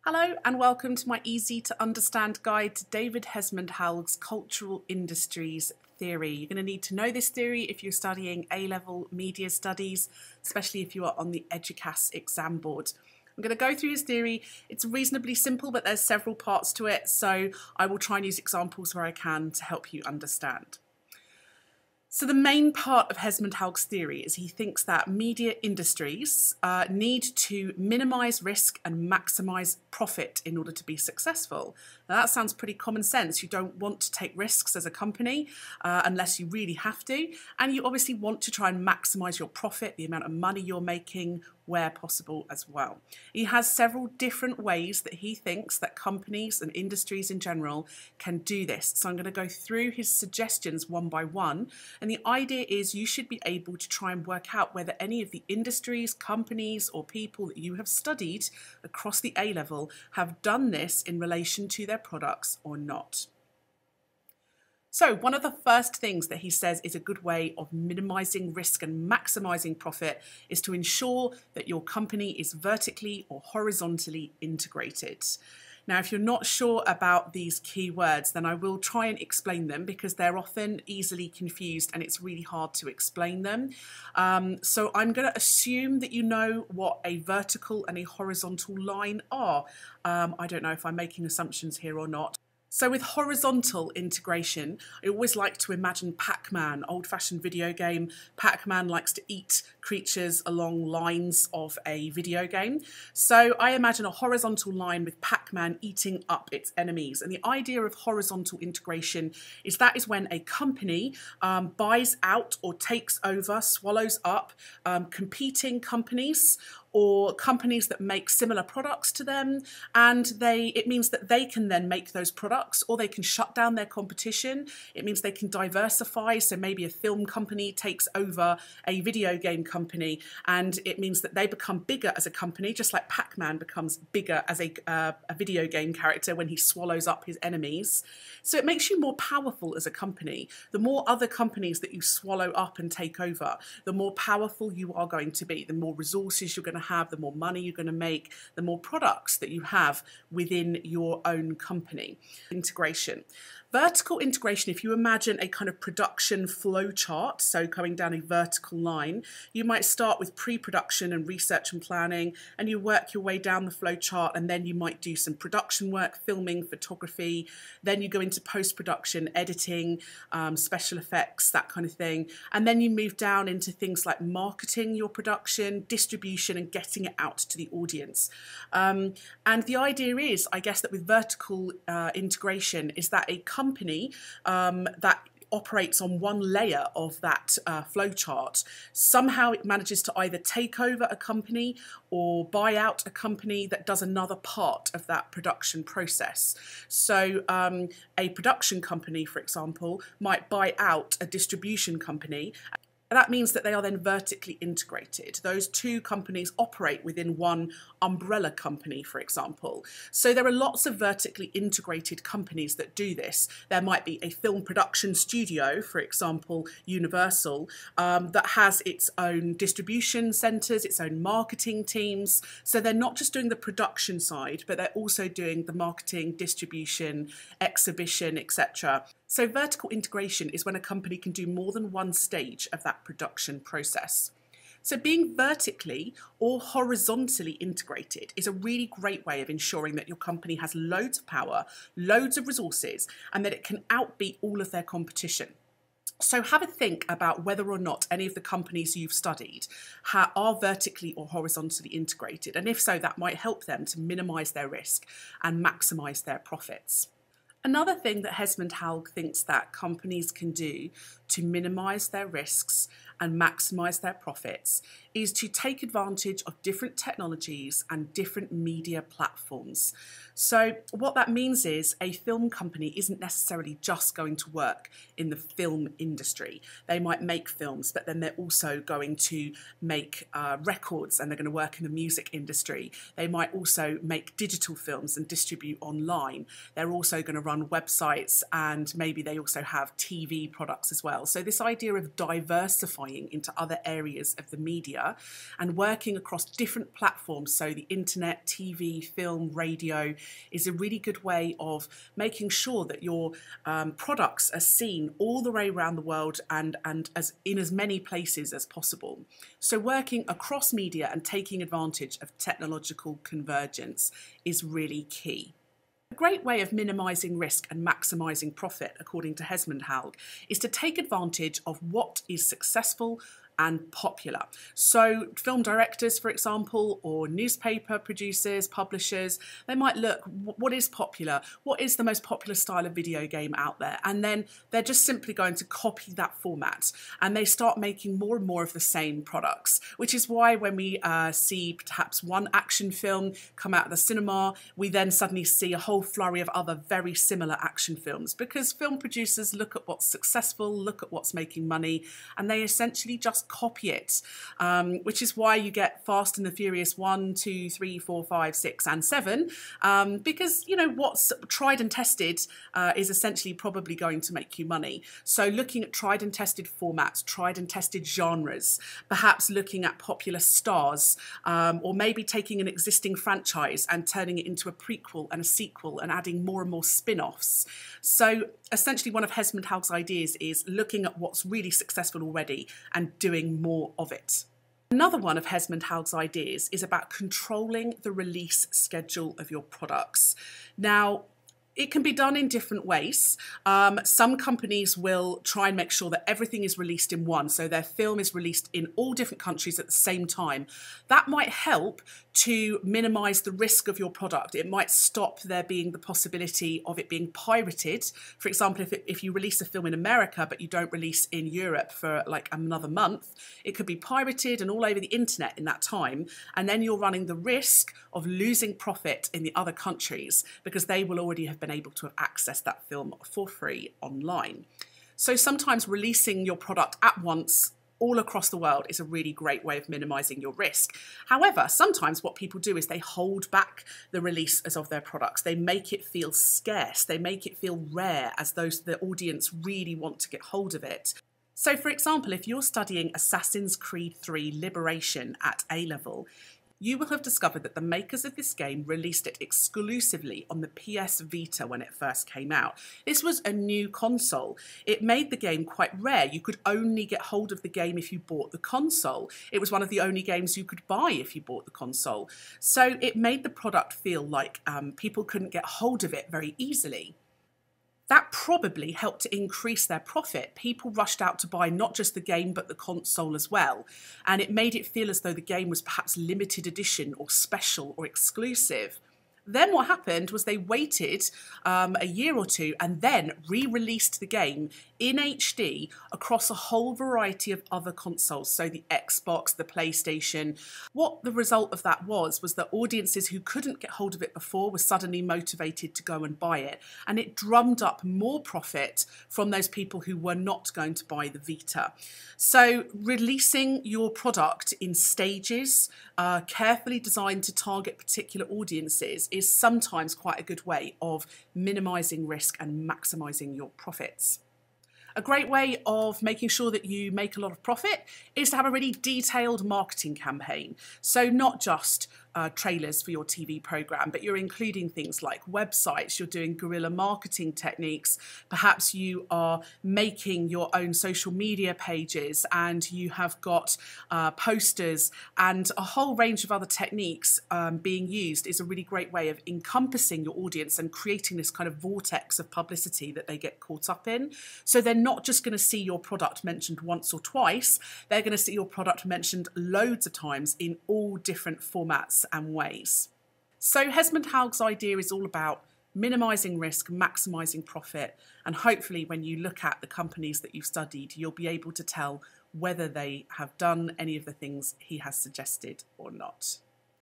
Hello and welcome to my easy to understand guide to David Hesmondhalgh'S Cultural Industries Theory. You're going to need to know this theory if you're studying A-level media studies, especially if you are on the Eduqas exam board. I'm going to go through his theory. It's reasonably simple, but there's several parts to it, so I will try and use examples where I can to help you understand. So the main part of Hesmondhalgh's theory is he thinks that media industries need to minimise risk and maximise profit in order to be successful. Now that sounds pretty common sense. You don't want to take risks as a company unless you really have to, and you obviously want to try and maximise your profit, the amount of money you're making, where possible as well. He has several different ways that he thinks that companies and industries in general can do this. So I'm going to go through his suggestions one by one. And the idea is you should be able to try and work out whether any of the industries, companies, or people that you have studied across the A-level have done this in relation to their products or not. So one of the first things that he says is a good way of minimising risk and maximising profit is to ensure that your company is vertically or horizontally integrated. Now, if you're not sure about these key words, then I will try and explain them because they're often easily confused and it's really hard to explain them. So I'm going to assume that you know what a vertical and a horizontal line are. I don't know if I'm making assumptions here or not. So with horizontal integration, I always like to imagine Pac-Man, old-fashioned video game. Pac-Man likes to eat creatures along lines of a video game. So I imagine a horizontal line with Pac-Man eating up its enemies. And the idea of horizontal integration is that is when a company buys out or takes over, swallows up competing companies or companies that make similar products to them, and it means that they can then make those products or they can shut down their competition. It means they can diversify, so maybe a film company takes over a video game company and it means that they become bigger as a company, just like Pac-Man becomes bigger as a video game character when he swallows up his enemies. So it makes you more powerful as a company. The more other companies that you swallow up and take over, the more powerful you are going to be, the more resources you're going to have, the more money you're going to make, the more products that you have within your own company. Integration. Vertical integration, if you imagine a kind of production flow chart, so going down a vertical line, you might start with pre-production and research and planning, and you work your way down the flow chart, and then you might do some production work, filming, photography, then you go into post-production, editing, special effects, that kind of thing, and then you move down into things like marketing your production, distribution, and getting it out to the audience. And the idea is, I guess, that with vertical integration is that a company that operates on one layer of that flowchart, somehow it manages to either take over a company or buy out a company that does another part of that production process. So a production company, for example, might buy out a distribution company. That means that they are then vertically integrated. Those two companies operate within one umbrella company, for example. So there are lots of vertically integrated companies that do this. There might be a film production studio, for example, Universal, that has its own distribution centres, its own marketing teams. So they're not just doing the production side, but they're also doing the marketing, distribution, exhibition, etc. So vertical integration is when a company can do more than one stage of that production process. So being vertically or horizontally integrated is a really great way of ensuring that your company has loads of power, loads of resources, and that it can outbeat all of their competition. So have a think about whether or not any of the companies you've studied are vertically or horizontally integrated, and if so, that might help them to minimise their risk and maximise their profits. Another thing that Hesmondhalgh thinks that companies can do to minimise their risks and maximise their profits is to take advantage of different technologies and different media platforms. So what that means is a film company isn't necessarily just going to work in the film industry. They might make films, but then they're also going to make records and they're going to work in the music industry. They might also make digital films and distribute online. They're also going to run websites and maybe they also have TV products as well. So this idea of diversifying into other areas of the media media and working across different platforms, so the internet, TV, film, radio, is a really good way of making sure that your products are seen all the way around the world and as in as many places as possible. So working across media and taking advantage of technological convergence is really key. A great way of minimising risk and maximising profit, according to Hesmondhalgh, is to take advantage of what is successful and popular. So film directors, for example, or newspaper producers, publishers, they might look, what is popular? What is the most popular style of video game out there? And then they're just simply going to copy that format, and they start making more and more of the same products, which is why when we see perhaps one action film come out of the cinema, we then suddenly see a whole flurry of other very similar action films, because film producers look at what's successful, look at what's making money, and they essentially just copy it, which is why you get Fast and the Furious 1, 2, 3, 4, 5, 6 and 7, because you know what's tried and tested is essentially probably going to make you money. So looking at tried and tested formats, tried and tested genres, perhaps looking at popular stars, or maybe taking an existing franchise and turning it into a prequel and a sequel and adding more and more spin-offs. So essentially one of Hesmondhalgh's ideas is looking at what's really successful already and doing more of it. Another one of Hesmondhalgh's ideas is about controlling the release schedule of your products. Now, it can be done in different ways. Some companies will try and make sure that everything is released in one, so their film is released in all different countries at the same time. That might help to minimise the risk of your product. It might stop there being the possibility of it being pirated. For example, if you release a film in America but you don't release in Europe for like another month, it could be pirated and all over the internet in that time, and then you're running the risk of losing profit in the other countries because they will already have been able to have accessed that film for free online. So sometimes releasing your product at once all across the world is a really great way of minimising your risk. However, sometimes what people do is they hold back the release of their products. They make it feel scarce. They make it feel rare, as though the audience really want to get hold of it. So for example, if you're studying Assassin's Creed 3 Liberation at A-level, you will have discovered that the makers of this game released it exclusively on the PS Vita when it first came out. This was a new console. It made the game quite rare. You could only get hold of the game if you bought the console. It was one of the only games you could buy if you bought the console. So it made the product feel like people couldn't get hold of it very easily. That probably helped to increase their profit. People rushed out to buy not just the game, but the console as well. And it made it feel as though the game was perhaps limited edition or special or exclusive. Then what happened was they waited a year or two and then re-released the game in HD across a whole variety of other consoles, so the Xbox, the PlayStation. What the result of that was that audiences who couldn't get hold of it before were suddenly motivated to go and buy it, and it drummed up more profit from those people who were not going to buy the Vita. So releasing your product in stages, carefully designed to target particular audiences, is sometimes quite a good way of minimising risk and maximising your profits. A great way of making sure that you make a lot of profit is to have a really detailed marketing campaign. So not just trailers for your TV program, but you're including things like websites, you're doing guerrilla marketing techniques, perhaps you are making your own social media pages, and you have got posters and a whole range of other techniques being used. Is a really great way of encompassing your audience and creating this kind of vortex of publicity that they get caught up in. So they're not just going to see your product mentioned once or twice, they're going to see your product mentioned loads of times in all different formats and ways. So Hesmondhalgh's idea is all about minimising risk, maximising profit, and hopefully when you look at the companies that you've studied, you'll be able to tell whether they have done any of the things he has suggested or not.